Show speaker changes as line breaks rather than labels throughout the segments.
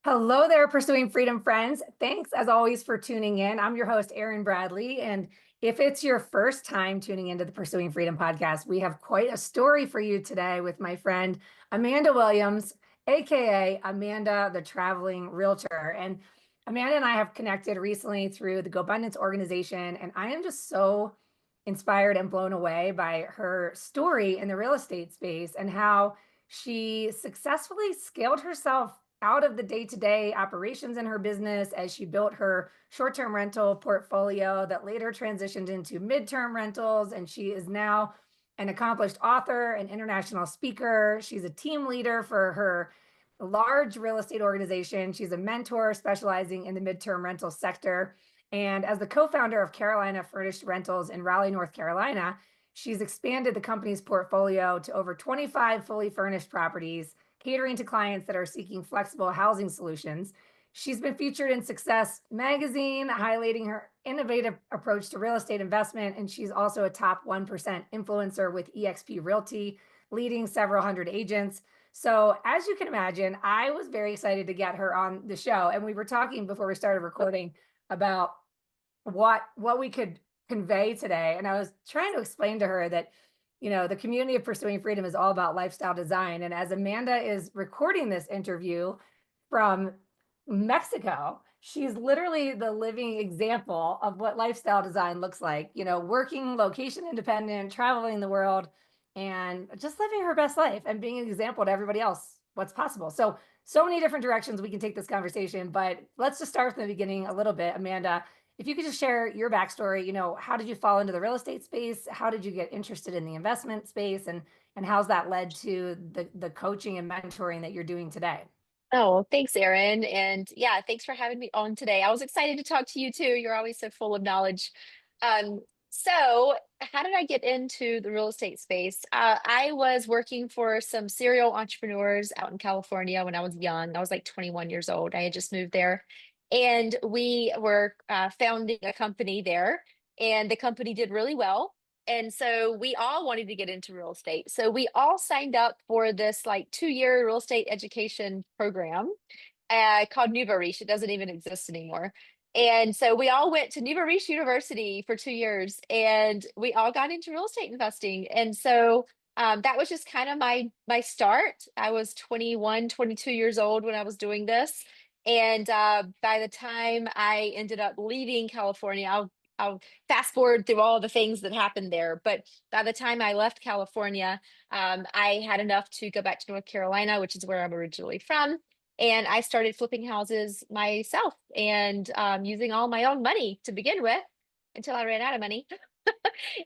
Hello there, Pursuing Freedom friends. Thanks as always for tuning in. I'm your host, Erin Bradley. And if it's your first time tuning into the Pursuing Freedom podcast, we have quite a story for you today with my friend, Amanda Williams, AKA Amanda, the Traveling Realtor. And Amanda and I have connected recently through the GoBundance organization. And I am just so inspired and blown away by her story in the real estate space and how she successfully scaled herself out of the day-to-day operations in her business as she built her short-term rental portfolio that later transitioned into midterm rentals. And she is now an accomplished author, an international speaker. She's a team leader for her large real estate organization. She's a mentor specializing in the midterm rental sector. And as the co-founder of Carolina Furnished Rentals in Raleigh, North Carolina, she's expanded the company's portfolio to over 25 fully furnished properties, catering to clients that are seeking flexible housing solutions. She's been featured in Success magazine, highlighting her innovative approach to real estate investment. And she's also a top 1% influencer with eXp Realty, leading several hundred agents. So, as you can imagine, I was very excited to get her on the show. And we were talking before we started recording about what we could convey today. And I was trying to explain to her that, the community of Pursuing Freedom is all about lifestyle design. And as Amanda is recording this interview from Mexico, she's literally the living example of what lifestyle design looks like, working location independent, traveling the world, and just living her best life and being an example to everybody else what's possible. So many different directions we can take this conversation, but let's just start from the beginning a little bit. Amanda, if you could just share your backstory, how did you fall into the real estate space? How did you get interested in the investment space? And how's that led to the coaching and mentoring that you're doing today?
Oh, thanks, Erin. And yeah, thanks for having me on today. I was excited to talk to you too. You're always so full of knowledge. So how did I get into the real estate space? I was working for some serial entrepreneurs out in California when I was young. I was like 21 years old. I had just moved there. And we were founding a company there, and the company did really well. And so we all wanted to get into real estate. So we all signed up for this like 2-year real estate education program called Riche. It doesn't even exist anymore. And so we all went to Riche University for 2 years and we all got into real estate investing. And so that was just kind of my start. I was 21, 22 years old when I was doing this. And by the time I ended up leaving California, I'll fast forward through all the things that happened there. But by the time I left California, I had enough to go back to North Carolina, which is where I'm originally from. And I started flipping houses myself and using all my own money to begin with until I ran out of money.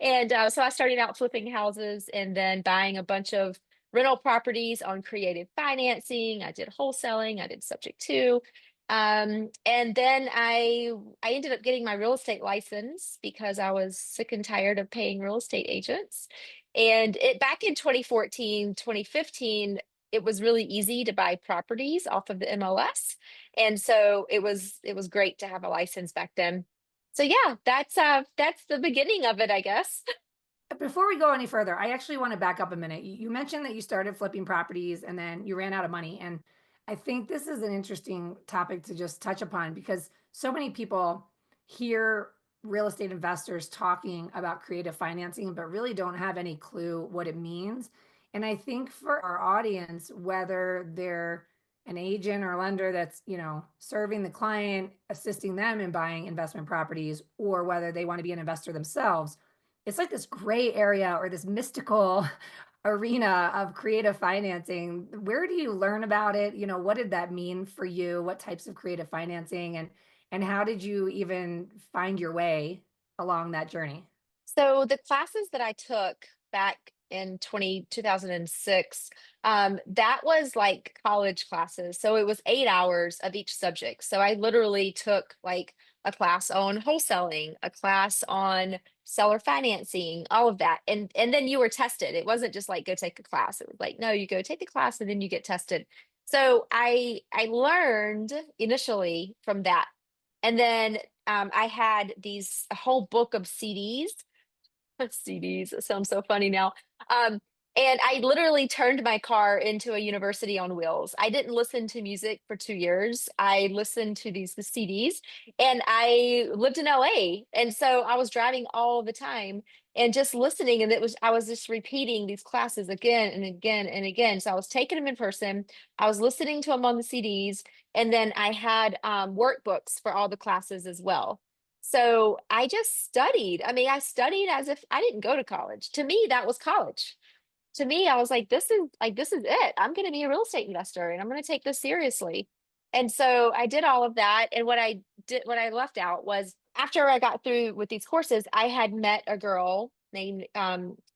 And so I started out flipping houses and then buying a bunch of rental properties on creative financing. I did wholesaling, I did subject to. And then I ended up getting my real estate license because I was sick and tired of paying real estate agents. And it back in 2014, 2015, it was really easy to buy properties off of the MLS. And so it was great to have a license back then. So yeah, that's the beginning of it, I guess.
Before we go any further, I actually want to back up a minute. You mentioned that you started flipping properties and then you ran out of money. And I think this is an interesting topic to just touch upon because so many people hear real estate investors talking about creative financing, but really don't have any clue what it means. And I think for our audience, whether they're an agent or lender that's, serving the client, assisting them in buying investment properties, or whether they want to be an investor themselves, it's like this gray area or this mystical arena of creative financing. Where do you learn about it? What did that mean for you? What types of creative financing and how did you even find your way along that journey?
So the classes that I took back in 2006, that was like college classes. So it was 8 hours of each subject. So I literally took like a class on wholesaling, a class on seller financing, all of that. And then you were tested. It wasn't just like go take a class. It was like, no, you go take the class and then you get tested. So I learned initially from that. And then I had a whole book of CDs. CDs, it sounds so funny now. Um, And I literally turned my car into a university on wheels. I didn't listen to music for 2 years. I listened to the CDs, and I lived in LA. And so I was driving all the time and just listening. And I was just repeating these classes again and again and again. So I was taking them in person. I was listening to them on the CDs. And then I had workbooks for all the classes as well. So I just studied. I mean, I studied as if I didn't go to college. To me, that was college. To me, I was like, this is it. I'm going to be a real estate investor and I'm going to take this seriously. And so I did all of that. And what I left out was after I got through with these courses, I had met a girl named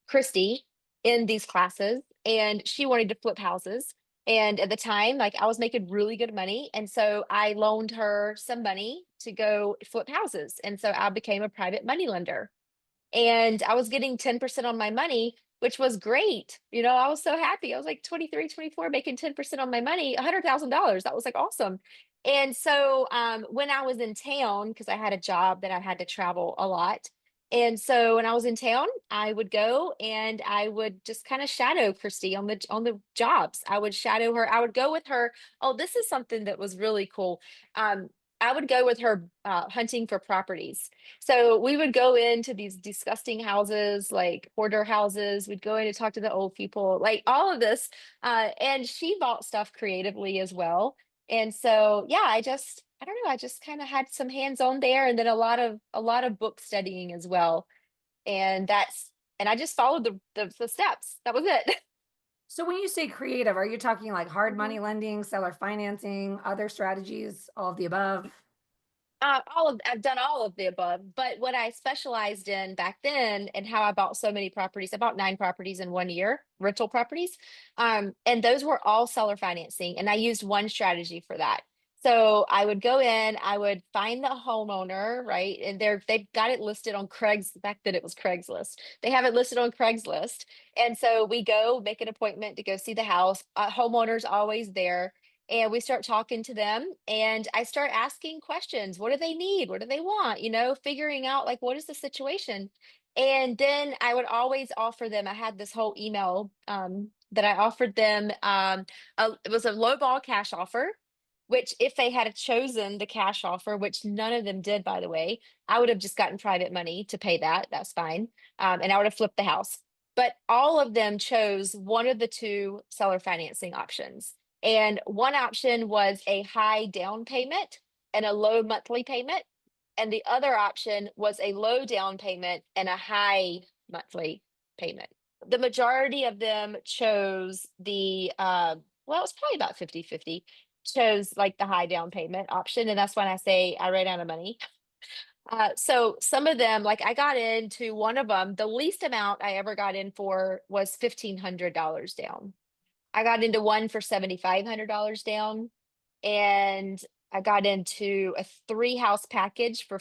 Christy in these classes, and she wanted to flip houses. And at the time, like I was making really good money. And so I loaned her some money to go flip houses. And so I became a private money lender, and I was getting 10% on my money, which was great. You know, I was so happy. I was like 23, 24, making 10% on my money, $100,000. That was like awesome. And so when I was in town, because I had a job that I had to travel a lot. And so when I was in town, I would go and I would just kind of shadow Christy on the jobs. I would shadow her. I would go with her. Oh, this is something that was really cool. I would go with her hunting for properties. So we would go into these disgusting houses, like hoarder houses. We'd go in to talk to the old people, like all of this. And she bought stuff creatively as well. And so, yeah, I don't know, I just kind of had some hands on there, and then a lot of book studying as well. And and I just followed the steps. That was it.
So when you say creative, are you talking like hard
Mhm.
money lending, seller financing, other strategies, all of the above?
I've done all of the above, but what I specialized in back then and how I bought so many properties, I bought 9 properties in 1 year, rental properties. And those were all seller financing. And I used one strategy for that. So I would go in, I would find the homeowner, right? And they've got it listed on Craigslist. Back then it was Craigslist. They have it listed on Craigslist. And so we go make an appointment to go see the house. Homeowner's always there, and we start talking to them, and I start asking questions. What do they need? What do they want? You know, figuring out like what is the situation. And then I would always offer them, I had this whole email that I offered them. It was a low ball cash offer, which if they had chosen the cash offer, which none of them did, by the way, I would have just gotten private money to pay that. That's fine. And I would have flipped the house. But all of them chose one of the two seller financing options. And one option was a high down payment and a low monthly payment. And the other option was a low down payment and a high monthly payment. The majority of them chose well, it was probably about 50-50, chose like the high down payment option. And that's when I say I ran out of money. So some of them, like I got into one of them, the least amount I ever got in for was $1,500 down. I got into one for $7,500 down, and I got into a 3 house package for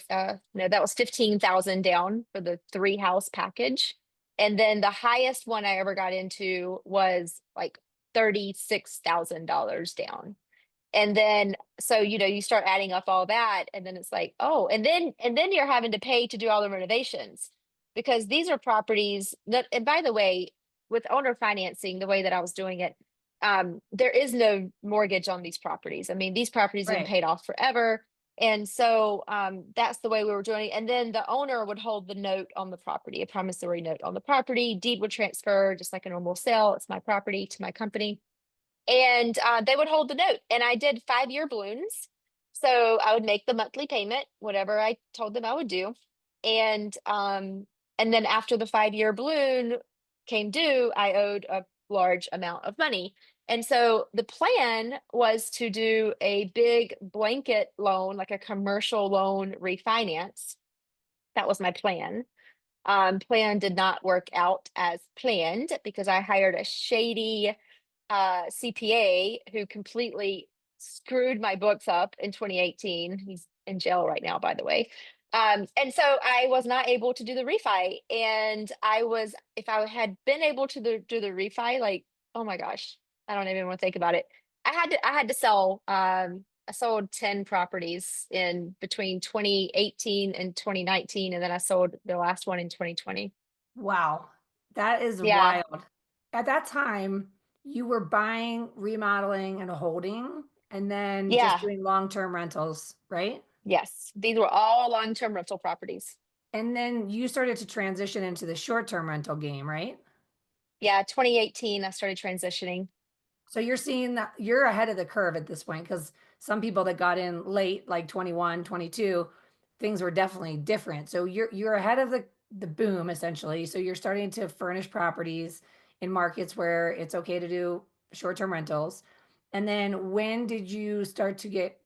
no, that was 15,000 down for the 3 house package. And then the highest one I ever got into was like $36,000 down. And then so you know, you start adding up all that, and then it's like, oh, and then you're having to pay to do all the renovations, because these are properties that, and by the way, with owner financing, the way that I was doing it, there is no mortgage on these properties. I mean, these properties have been
Right.
paid off forever. And so that's the way we were doing it. And then the owner would hold the note on the property, a promissory note on the property. Deed would transfer just like a normal sale. It's my property to my company, and they would hold the note. And I did 5 year balloons. So I would make the monthly payment, whatever I told them I would do. And then after the 5 year balloon came due, I owed a large amount of money. And so the plan was to do a big blanket loan, like a commercial loan refinance. That was my plan. Plan did not work out as planned because I hired a shady CPA who completely screwed my books up in 2018. He's in jail right now, by the way. And so I was not able to do the refi. And if I had been able to do the refi, like, oh my gosh, I don't even want to think about it. I had to sell, I sold 10 properties in between 2018 and 2019. And then I sold the last one in 2020.
Wow. That is
Yeah.
wild. at that time, you were buying, remodeling, and holding, and then just
Yeah,
doing long-term rentals, right?
yes. These were all long-term rental properties.
And then you started to transition into the short-term rental game, right?
Yeah, 2018, I started transitioning.
So you're seeing that you're ahead of the curve at this point because some people that got in late, like 21, 22, things were definitely different. So you're ahead of the boom essentially. So you're starting to furnish properties in markets where it's okay to do short-term rentals. And then when did you start to get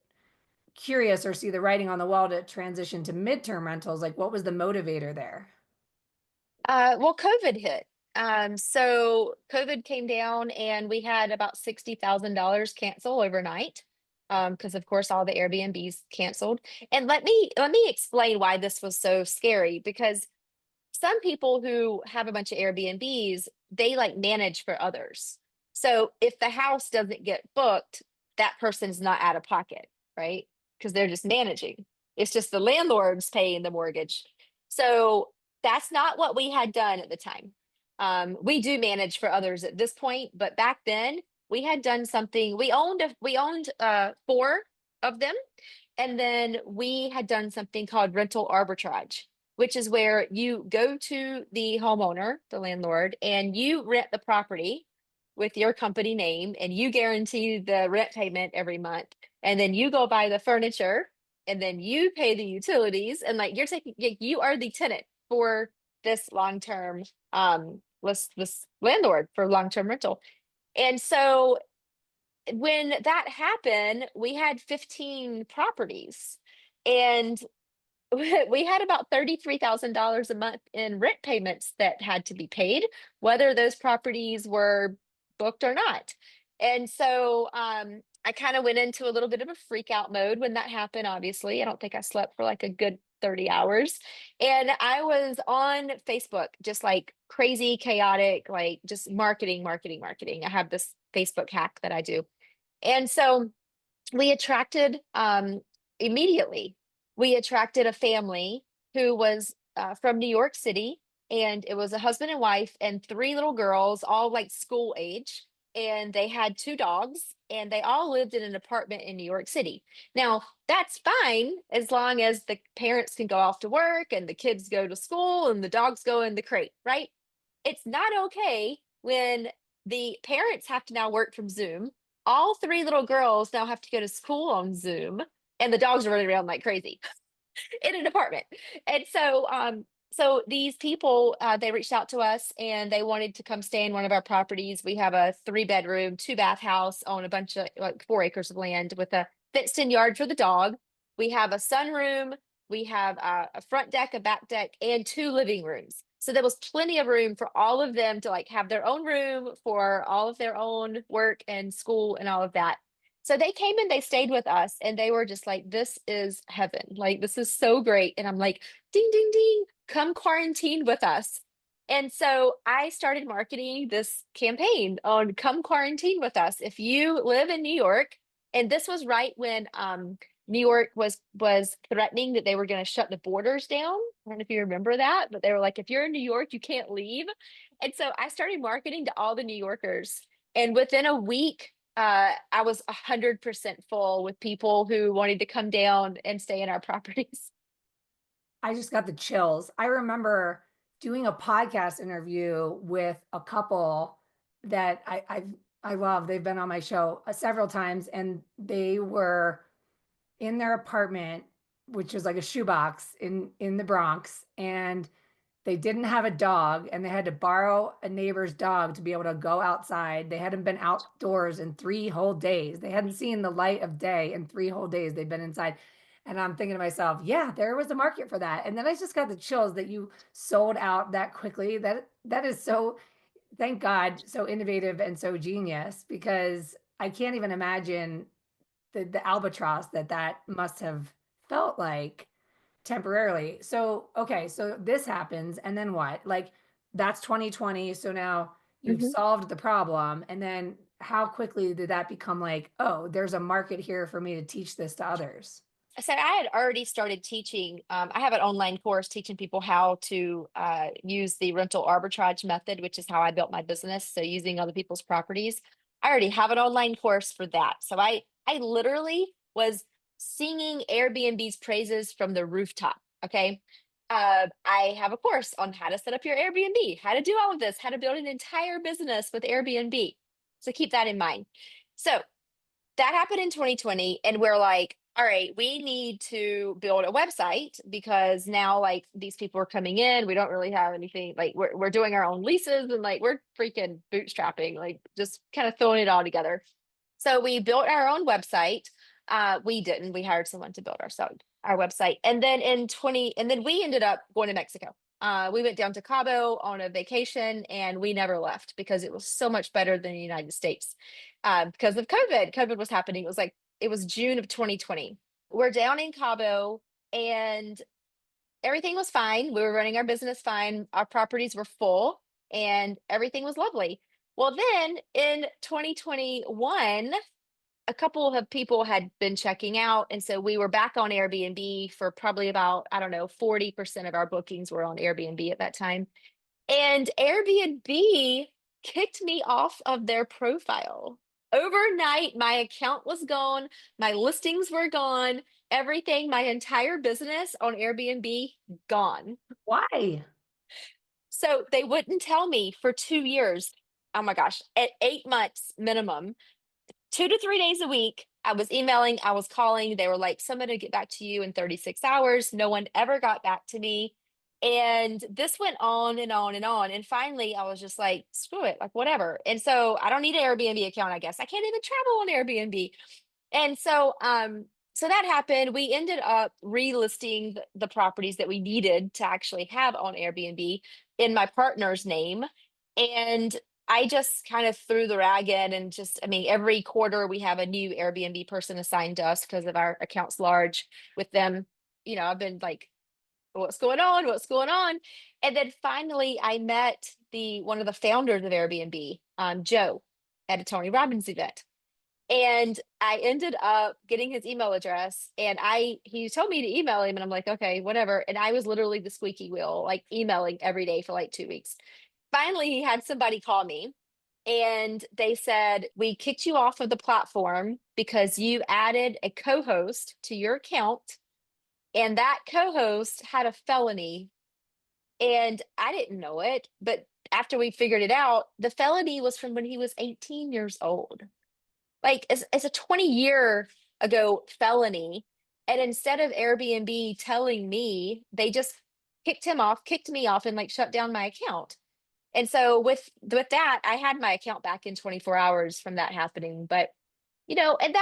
curious or see the writing on the wall to transition to midterm rentals? Like what was the motivator there?
Well, COVID hit. So COVID came down and we had about $60,000 cancel overnight. Because of course all the Airbnbs canceled. And let me explain why this was so scary because some people who have a bunch of Airbnbs, they like manage for others. So if the house doesn't get booked, that person's not out of pocket, right? Because they're just managing. It's just the landlord's paying the mortgage. So that's not what we had done at the time. We do manage for others at this point, but back then we had done something. We owned four of them, and then we had done something called rental arbitrage, which is where you go to the homeowner, the landlord, and you rent the property with your company name and you guarantee the rent payment every month. And then you go buy the furniture and then you pay the utilities. And like you're taking, you are the tenant for this long term, this landlord for long term rental. And so when that happened, we had 15 properties. And we had about $33,000 a month in rent payments that had to be paid, whether those properties were booked or not. And so I kind of went into a little bit of a freak out mode when that happened, obviously. I don't think I slept for like a good 30 hours. And I was on Facebook, just like crazy, chaotic, like just marketing, marketing, marketing. I have this Facebook hack that I do. And so we attracted immediately we attracted a family who was from New York City, and it was a husband and wife and three little girls, all like school age, and they had two dogs, and they all lived in an apartment in New York City. Now that's fine as long as the parents can go off to work and the kids go to school and the dogs go in the crate, right? It's not okay when the parents have to now work from Zoom. All three little girls now have to go to school on Zoom, and the dogs are running around like crazy in an apartment. And so these people, they reached out to us and they wanted to come stay in one of our properties. We have a 3 bedroom, 2 bath house on a bunch of like 4 acres of land with a fenced in yard for the dog. We have a sunroom. We have a front deck, a back deck, and two living rooms. So there was plenty of room for all of them to like have their own room for all of their own work and school and all of that. So they came and they stayed with us and they were just like, this is heaven. Like, this is so great. And I'm like, ding, ding, ding, come quarantine with us. And so I started marketing this campaign on come quarantine with us. If you live in New York, and this was right when New York was threatening that they were going to shut the borders down. I don't know if you remember that, but they were like, if you're in New York, you can't leave. And so I started marketing to all the New Yorkers. And within a week, I was 100% full with people who wanted to come down and stay in our properties.
I just got the chills. I remember doing a podcast interview with a couple that I love. They've been on my show several times, and they were in their apartment, which was like a shoebox in the Bronx, and they didn't have a dog, and they had to borrow a neighbor's dog to be able to go outside. They hadn't been outdoors in 3 whole days. They hadn't seen the light of day in 3 whole days. They've been inside. And I'm thinking to myself, yeah, there was a market for that. And then I just got the chills that you sold out that quickly. That is so, thank God, so innovative and so genius because I can't even imagine the albatross that must have felt like temporarily. So, okay, so this happens and then what? Like that's 2020. So now you've
Mhm.
solved the problem. And then how quickly did that become like, oh, there's a market here for me to teach this to others?
So I had already started teaching. I have an online course teaching people how to use the rental arbitrage method, which is how I built my business. So using other people's properties. I already have an online course for that. So I literally was singing Airbnb's praises from the rooftop. Okay. I have a course on how to set up your Airbnb, how to do all of this, how to build an entire business with Airbnb. So keep that in mind. So that happened in 2020, and we're like, all right, we need to build a website because now like these people are coming in, we don't really have anything, like we're doing our own leases, and like we're freaking bootstrapping, like just kind of throwing it all together. So we built our own website. We didn't. We hired someone to build our website. And then and then we ended up going to Mexico. We went down to Cabo on a vacation, and we never left because it was so much better than the United States. Because of COVID. COVID was happening. It was June of 2020. We're down in Cabo, and everything was fine. We were running our business fine. Our properties were full, and everything was lovely. Well, then in 2021, a couple of people had been checking out. And so we were back on Airbnb for probably about, I don't know, 40% of our bookings were on Airbnb at that time. And Airbnb kicked me off of their profile. Overnight, my account was gone, my listings were gone, everything, my entire business on Airbnb gone.
Why?
So they wouldn't tell me for 2 years. Oh my gosh, at 8 months minimum, 2 to 3 days a week. I was emailing, I was calling. They were like, somebody will get back to you in 36 hours. No one ever got back to me. And this went on and on and on. And finally, I was just like, screw it, like whatever. And so I don't need an Airbnb account, I guess. I can't even travel on Airbnb. And so that happened. We ended up relisting the properties that we needed to actually have on Airbnb in my partner's name. And I just kind of threw the rag in and just, I mean, every quarter we have a new Airbnb person assigned to us because of our accounts large with them. I've been like, what's going on? What's going on? And then finally I met the one of the founders of Airbnb, Joe, at a Tony Robbins event. And I ended up getting his email address, and he told me to email him, and I'm like, okay, whatever. And I was literally the squeaky wheel, like emailing every day for like 2 weeks. Finally, he had somebody call me, and they said, we kicked you off of the platform because you added a co-host to your account, and that co-host had a felony. And I didn't know it, but after we figured it out, the felony was from when he was 18 years old. Like it's a 20-year ago felony. And instead of Airbnb telling me, they just kicked me off and like shut down my account. And so with that, I had my account back in 24 hours from that happening. But and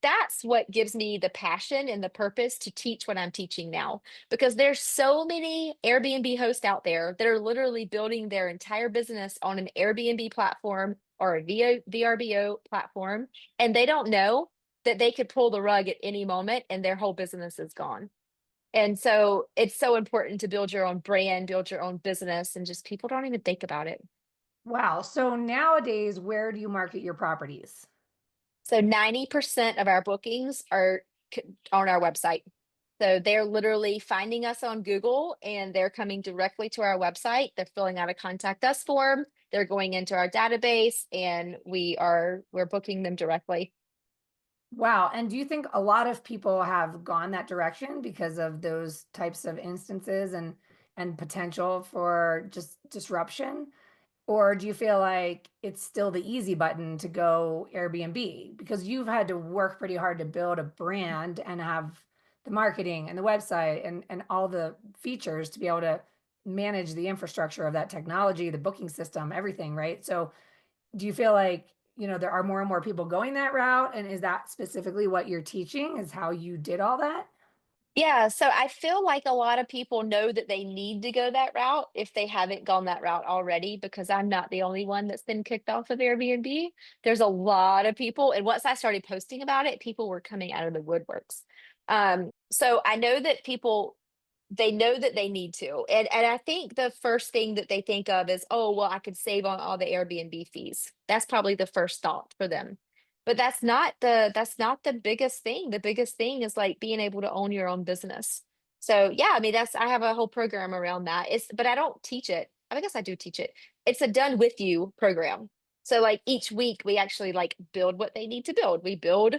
that's what gives me the passion and the purpose to teach what I'm teaching now, because there's so many Airbnb hosts out there that are literally building their entire business on an Airbnb platform or a VRBO platform, and they don't know that they could pull the rug at any moment and their whole business is gone. And so it's so important to build your own brand, build your own business, and just people don't even think about it.
Wow. So nowadays, where do you market your properties?
So 90% of our bookings are on our website. So they're literally finding us on Google, and they're coming directly to our website. They're filling out a contact us form. They're going into our database, and we're booking them directly.
Wow. And do you think a lot of people have gone that direction because of those types of instances and potential for just disruption? Or do you feel like it's still the easy button to go Airbnb? Because you've had to work pretty hard to build a brand and have the marketing and the website and all the features to be able to manage the infrastructure of that technology, the booking system, everything, right? So do you feel like, there are more and more people going that route? And is that specifically what you're teaching, is how you did all that?
Yeah, so I feel like a lot of people know that they need to go that route if they haven't gone that route already, because I'm not the only one that's been kicked off of Airbnb. There's a lot of people, and once I started posting about it, people were coming out of the woodworks. So I know that people, they know that they need to. And I think the first thing that they think of is, oh, well, I could save on all the Airbnb fees. That's probably the first thought for them. But that's not the biggest thing. The biggest thing is like being able to own your own business. So yeah, I mean that's I have a whole program around that. It's but I don't teach it. I guess I do teach it. It's a done with you program. So like each week we actually like build what they need to build. We build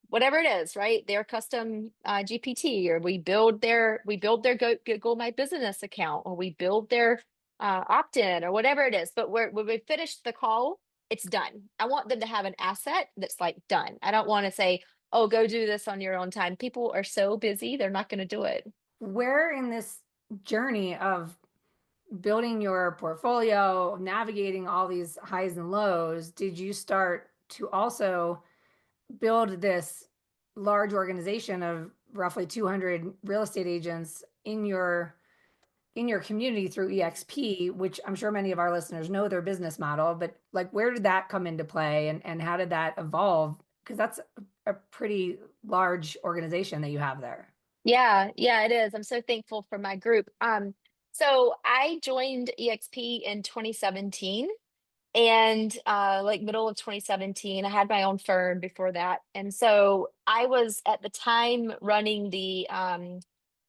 whatever it is, right? Their custom GPT, or we build their Google My Business account, or we build their opt-in, or whatever it is. But when we finish the call, it's done. I want them to have an asset that's like done. I don't want to say, oh, go do this on your own time. People are so busy, they're not going to do it.
Where in this journey of building your portfolio, navigating all these highs and lows, did you start to also build this large organization of roughly 200 real estate agents in your community through EXP, which I'm sure many of our listeners know their business model, but like where did that come into play and how did that evolve? Because that's a pretty large organization that you have there.
Yeah, yeah, it is. I'm so thankful for my group. So I joined EXP in 2017, and like middle of 2017. I had my own firm before that. And so I was at the time running the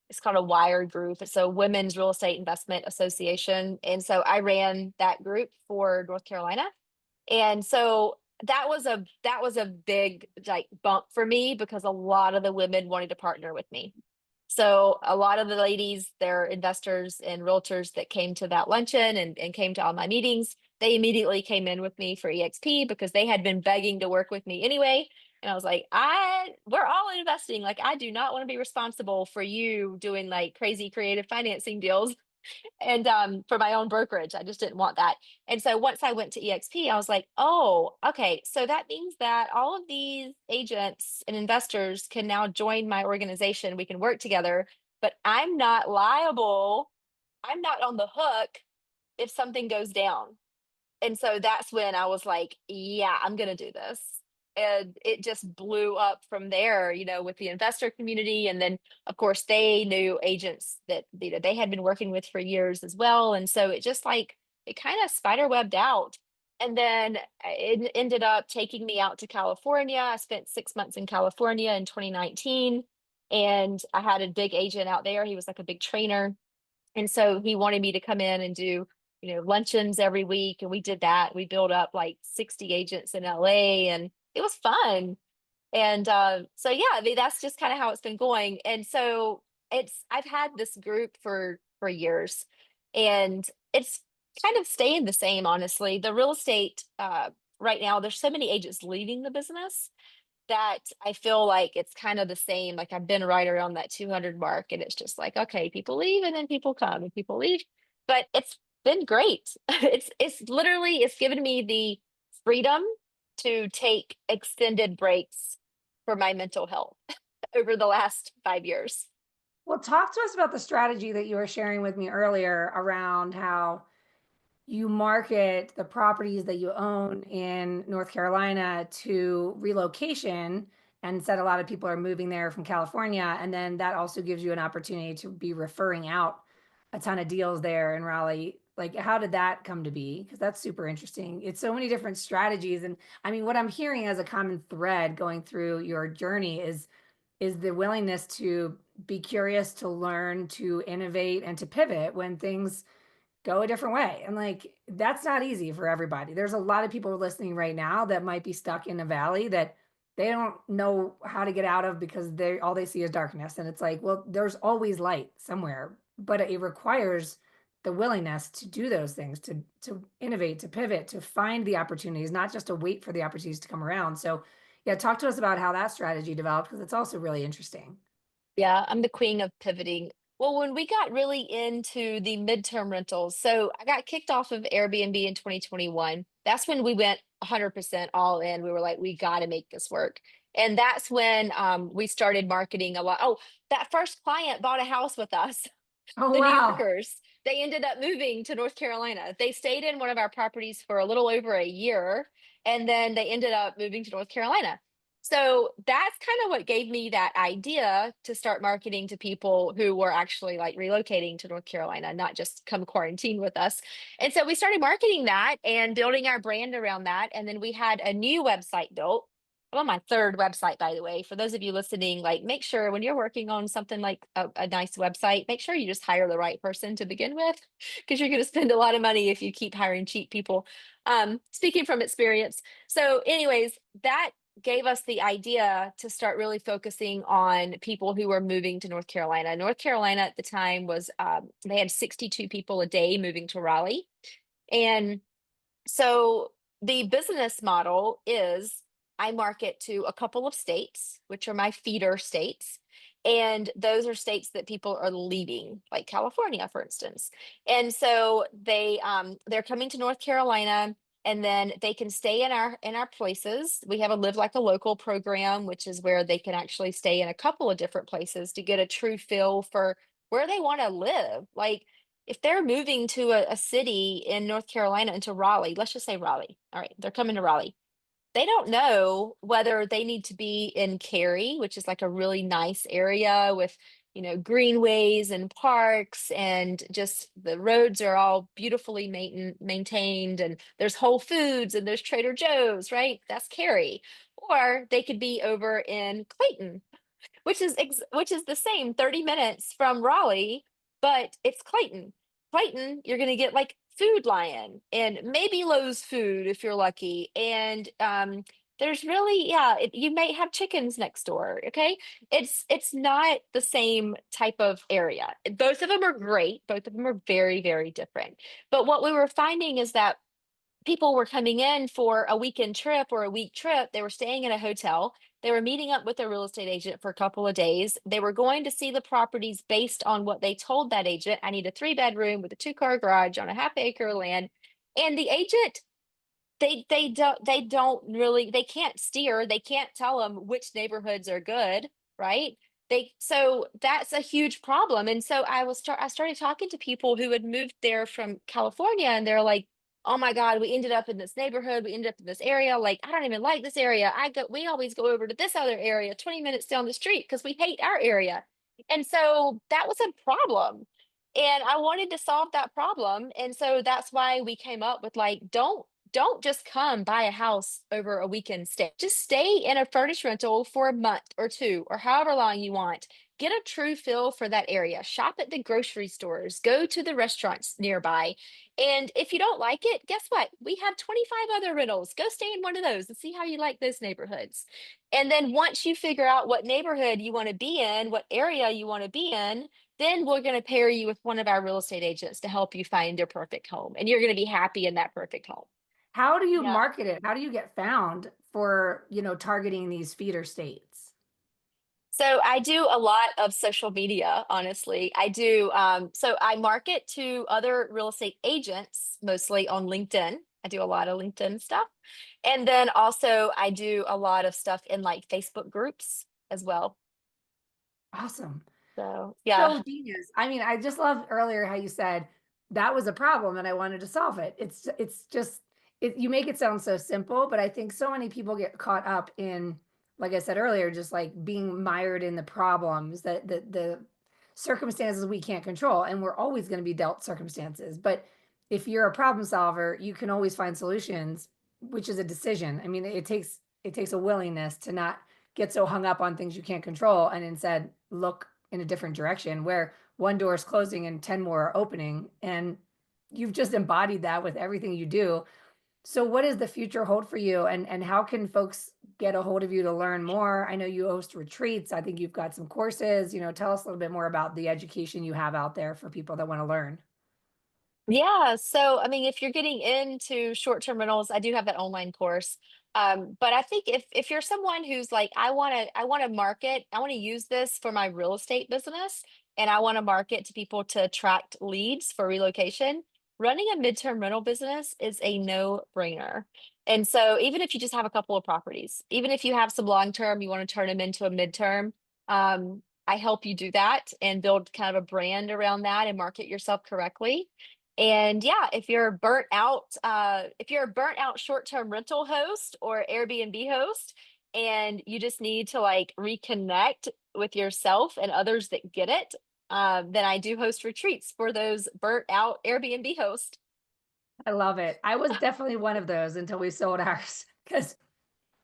it's called a WIRE group. It's a Women's Real Estate Investment Association. And so I ran that group for North Carolina. And so that was a big like bump for me because a lot of the women wanted to partner with me. So a lot of the ladies, they're investors and realtors that came to that luncheon and came to all my meetings. They immediately came in with me for EXP because they had been begging to work with me anyway. And I was like, we're all investing. Like, I do not want to be responsible for you doing like crazy creative financing deals and for my own brokerage. I just didn't want that. And so once I went to EXP, I was like, oh, okay, so that means that all of these agents and investors can now join my organization. We can work together, but I'm not liable. I'm not on the hook if something goes down. And so that's when I was like, yeah, I'm going to do this. And it just blew up from there, with the investor community. And then, of course, they knew agents that they had been working with for years as well. And so it just like, it kind of spider webbed out. And then it ended up taking me out to California. I spent 6 months in California in 2019. And I had a big agent out there. He was like a big trainer. And so he wanted me to come in and do, luncheons every week. And we did that. We built up like 60 agents in LA, and it was fun. And so, yeah, I mean, that's just kind of how it's been going. And so I've had this group for years, and it's kind of staying the same, honestly. The real estate right now, there's so many agents leaving the business that I feel like it's kind of the same. Like I've been right around that 200 mark, and it's just like, okay, people leave and then people come and people leave. But it's been great. It's literally it's given me the freedom to take extended breaks for my mental health over the last 5 years.
Well, talk to us about the strategy that you were sharing with me earlier around how you market the properties that you own in North Carolina to relocation and said a lot of people are moving there from California. And then that also gives you an opportunity to be referring out a ton of deals there in Raleigh. Like, how did that come to be? Because that's super interesting. It's so many different strategies. And I mean, what I'm hearing as a common thread going through your journey is the willingness to be curious, to learn, to innovate, and to pivot when things go a different way. And like, that's not easy for everybody. There's a lot of people listening right now that might be stuck in a valley that they don't know how to get out of because they all they see is darkness. And it's like, well, there's always light somewhere, but it requires the willingness to do those things, to innovate, to pivot, to find the opportunities, not just to wait for the opportunities to come around. So yeah, talk to us about how that strategy developed because it's also really interesting.
Yeah, I'm the queen of pivoting. Well, when we got really into the midterm rentals, so I got kicked off of Airbnb in 2021. That's when we went 100% all in. We were like, we got to make this work. And that's when we started marketing a lot. Oh, that first client bought a house with us.
Oh,
The New
wow.
Yorkers, they ended up moving to North Carolina. They stayed in one of our properties for a little over a year, and then they ended up moving to North Carolina. So that's kind of what gave me that idea to start marketing to people who were actually like relocating to North Carolina, not just come quarantine with us. And so we started marketing that and building our brand around that. And then we had a new website built. I'm on my third website, by the way. For those of you listening, like make sure when you're working on something like a nice website, make sure you just hire the right person to begin with, because you're going to spend a lot of money if you keep hiring cheap people. Speaking from experience. So, anyways, that gave us the idea to start really focusing on people who were moving to North Carolina. North Carolina at the time was they had 62 people a day moving to Raleigh. And so the business model is I market to a couple of states, which are my feeder states. And those are states that people are leaving, like California, for instance. And so they're coming to North Carolina, and then they can stay in our places. We have a Live Like a Local program, which is where they can actually stay in a couple of different places to get a true feel for where they want to live. Like if they're moving to a city in North Carolina, into Raleigh, let's just say Raleigh. All right, they're coming to Raleigh. They don't know whether they need to be in Cary, which is like a really nice area with, greenways and parks, and just the roads are all beautifully maintained, and there's Whole Foods and there's Trader Joe's, right? That's Cary. Or they could be over in Clayton, which is the same 30 minutes from Raleigh, but it's Clayton. Clayton, you're going to get like Food Lion and maybe Lowe's Food if you're lucky. And there's really, yeah, you may have chickens next door. Okay, it's not the same type of area. Both of them are great. Both of them are very, very different. But what we were finding is that people were coming in for a weekend trip or a week trip. They were staying in a hotel. They were meeting up with a real estate agent for a couple of days. They were going to see the properties based on what they told that agent. I need a 3 bedroom with a 2 car garage on a half-acre land. And the agent, they don't really, they can't steer. They can't tell them which neighborhoods are good, right? So that's a huge problem. And so I started talking to people who had moved there from California, and they're like, oh my God, we ended up in this neighborhood, we ended up in this area. Like, I don't even like this area. We always go over to this other area 20 minutes down the street because we hate our area. And so that was a problem. And I wanted to solve that problem. And so that's why we came up with like, don't just come buy a house over a weekend stay. Just stay in a furnished rental for a month or two or however long you want. Get a true feel for that area. Shop at the grocery stores. Go to the restaurants nearby. And if you don't like it, guess what? We have 25 other rentals. Go stay in one of those and see how you like those neighborhoods. And then once you figure out what neighborhood you want to be in, what area you want to be in, then we're going to pair you with one of our real estate agents to help you find your perfect home. And you're going to be happy in that perfect home.
How do you
Yeah.
market it? How do you get found for, targeting these feeder states?
So I do a lot of social media, honestly. I do. So I market to other real estate agents, mostly on LinkedIn. I do a lot of LinkedIn stuff. And then also I do a lot of stuff in like Facebook groups as well.
Awesome.
So yeah.
So genius. I mean, I just loved earlier how you said that was a problem and I wanted to solve it. It's just you make it sound so simple, but I think so many people get caught up in, like I said earlier, just like being mired in the problems that the circumstances we can't control. And we're always going to be dealt circumstances. But if you're a problem solver, you can always find solutions, which is a decision. I mean, it takes a willingness to not get so hung up on things you can't control and instead look in a different direction where one door is closing and 10 more are opening. And you've just embodied that with everything you do. So what does the future hold for you? And how can folks get a hold of you to learn more? I know you host retreats. I think you've got some courses. Tell us a little bit more about the education you have out there for people that want to learn.
Yeah, so I mean, if you're getting into short-term rentals, I do have that online course. But I think if you're someone who's like, I want to market, I want to use this for my real estate business, and I want to market to people to attract leads for relocation, running a midterm rental business is a no-brainer. And so even if you just have a couple of properties, even if you have some long-term, you want to turn them into a midterm, I help you do that and build kind of a brand around that and market yourself correctly. And yeah, if you're a burnt out short-term rental host or Airbnb host, and you just need to like reconnect with yourself and others that get it, then I do host retreats for those burnt out Airbnb hosts.
I love it. I was definitely one of those until we sold ours because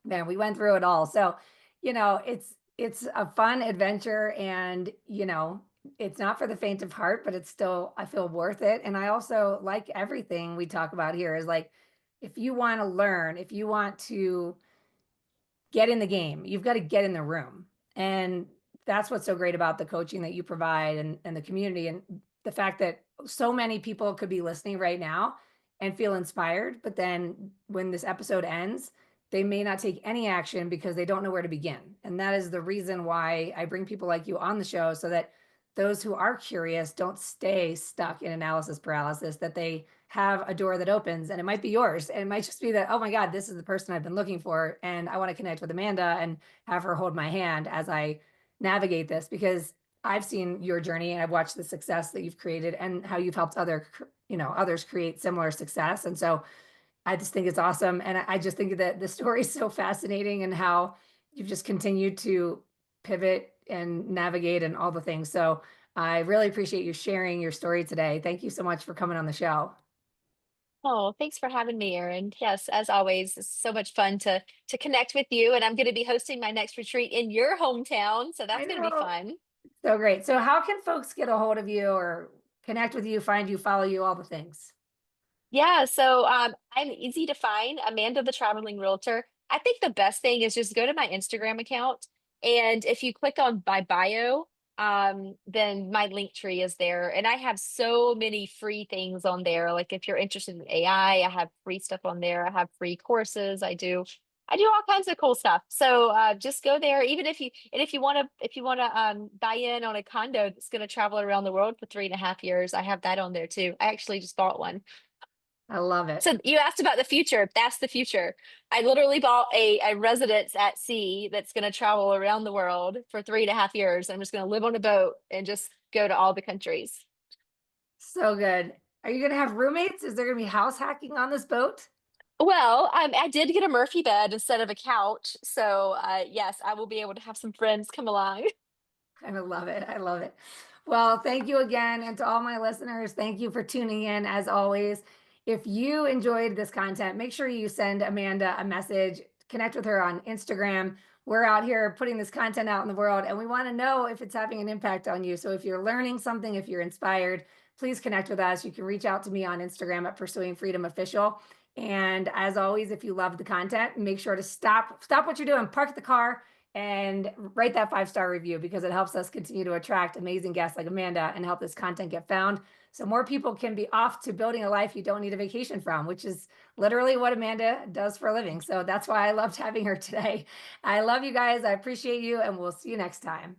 Man, we went through it all. So, it's a fun adventure and, it's not for the faint of heart, but it's still, I feel worth it. And I also like everything we talk about here is like, if you want to learn, if you want to get in the game. You've got to get in the room. And that's what's so great about the coaching that you provide and the community and the fact that so many people could be listening right now and feel inspired. But then when this episode ends, they may not take any action because they don't know where to begin. And that is the reason why I bring people like you on the show so that those who are curious don't stay stuck in analysis paralysis, that they have a door that opens and it might be yours. And it might just be that, oh my God, this is the person I've been looking for. And I want to connect with Amanda and have her hold my hand as I navigate this because I've seen your journey and I've watched the success that you've created and how you've helped others create similar success. And so I just think it's awesome. And I just think that the story is so fascinating and how you've just continued to pivot and navigate and all the things. So I really appreciate you sharing your story today. Thank you so much for coming on the show.
Oh, thanks for having me, Erin. Yes, as always, it's so much fun to connect with you. And I'm going to be hosting my next retreat in your hometown, so
I
that's going to be
know.
fun.
So great. So how can folks get a hold of you or connect with you, find you, follow you, all the things?
Yeah, so I'm easy to find, Amanda the Traveling Realtor. I think the best thing is just go to my Instagram account, and if you click on my bio, then my link tree is there, and I have so many free things on there. Like if you're interested in AI, I have free stuff on there. I have free courses. I do all kinds of cool stuff. So just go there. Even if you want to buy in on a condo that's going to travel around the world for 3.5 years, I have that on there too. I actually just bought one.
I love it.
So you asked about the future. That's the future. I literally bought a residence at sea that's going to travel around the world for 3.5 years. I'm just going to live on a boat and just go to all the countries.
So good. Are you going to have roommates? Is there going to be house hacking on this boat?
Well, I did get a Murphy bed instead of a couch. So yes, I will be able to have some friends come along.
I love it. I love it. Well, thank you again. And to all my listeners, thank you for tuning in as always. If you enjoyed this content, make sure you send Amanda a message, connect with her on Instagram. We're out here putting this content out in the world and we want to know if it's having an impact on you. So if you're learning something, if you're inspired, please connect with us. You can reach out to me on Instagram at Pursuing Freedom Official. And as always, if you love the content, make sure to stop what you're doing, park the car and write that 5-star review because it helps us continue to attract amazing guests like Amanda and help this content get found so more people can be off to building a life you don't need a vacation from, which is literally what Amanda does for a living. So that's why I loved having her today. I love you guys. I appreciate you, and we'll see you next time.